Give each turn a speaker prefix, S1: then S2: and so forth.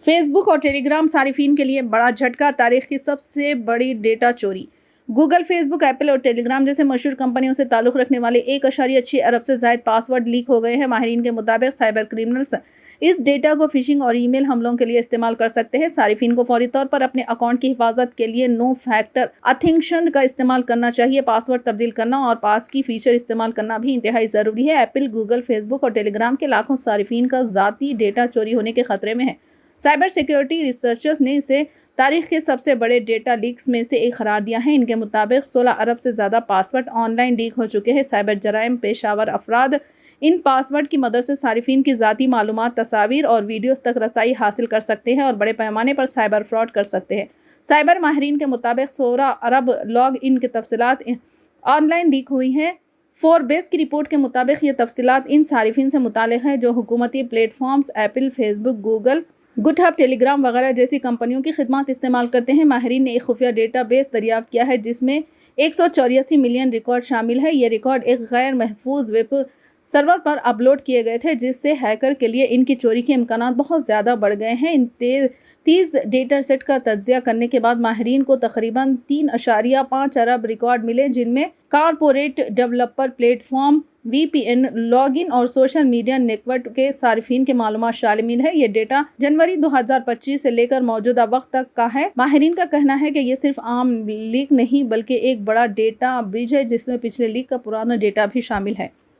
S1: Face بک اور ٹیلی gram صارفین کے لیے بڑا جھٹکا، تاریخ کی سب سے بڑی ڈیٹا چوری۔ گوگل، فیس بک، ایپل اور ٹیلی گرام جیسے مشہور کمپنیوں سے تعلق رکھنے والے 1.6 ارب سے زائد پاس ورڈ لیک ہو گئے ہیں۔ ماہرین کے مطابق سائبر کرمنلز اس ڈیٹا کو فشنگ اور ای میل حملوں کے لیے استعمال کر سکتے ہیں۔ صارفین کو فوری طور پر اپنے اکاؤنٹ کی حفاظت کے لیے نو فیکٹر اتھینٹیکیشن کا استعمال کرنا چاہیے۔ پاس ورڈ تبدیل کرنا اور پاس کی فیچر استعمال کرنا بھی انتہائی ضروری ہے۔ ایپل، گوگل، فیس بک اور ٹیلی گرام کے لاکھوں صارفین کا ذاتی ڈیٹا چوری ہونے کے خطرے میں ہے۔ سائبر سیکیورٹی ریسرچرز نے اسے تاریخ کے سب سے بڑے ڈیٹا لیکس میں سے ایک قرار دیا ہے۔ ان کے مطابق 16 ارب سے زیادہ پاس ورڈ آن لائن لیک ہو چکے ہیں۔ سائبر جرائم پیش آور افراد ان پاس ورڈ کی مدد سے صارفین کی ذاتی معلومات، تصاویر اور ویڈیوز تک رسائی حاصل کر سکتے ہیں اور بڑے پیمانے پر سائبر فراڈ کر سکتے ہیں۔ سائبر ماہرین کے مطابق 16 ارب لاگ ان کی تفصیلات آن لائن لیک ہوئی ہیں۔ فوربس کی رپورٹ کے مطابق یہ تفصیلات ان صارفین سے متعلق ہیں جو حکومتی پلیٹ فارمز ایپل، فیس بک، گوگل، گٹ ہب، ٹیلی گرام وغیرہ جیسی کمپنیوں کی خدمات استعمال کرتے ہیں۔ ماہرین نے ایک خفیہ ڈیٹا بیس دریافت کیا ہے جس میں 184 ملین ریکارڈ شامل ہے۔ یہ ریکارڈ ایک غیر محفوظ ویب سرور پر اپلوڈ کیے گئے تھے جس سے ہیکر کے لیے ان کی چوری کے امکانات بہت زیادہ بڑھ گئے ہیں۔ ان 30 ڈیٹا سیٹ کا تجزیہ کرنے کے بعد ماہرین کو تقریباً 3.5 ارب ریکارڈ ملے جن میں corporate developer platform, V P N, log in اور سوشل میڈیا نیٹ ورک کے صارفین کے معلومات شامل ہیں۔ یہ ڈیٹا جنوری 2025 سے لے کر موجودہ وقت تک کا ہے۔ ماہرین کا کہنا ہے کہ یہ صرف عام لیک نہیں بلکہ ایک بڑا ڈیٹا بریچ ہے جس میں پچھلے لیک کا پرانا ڈیٹا بھی شامل ہے۔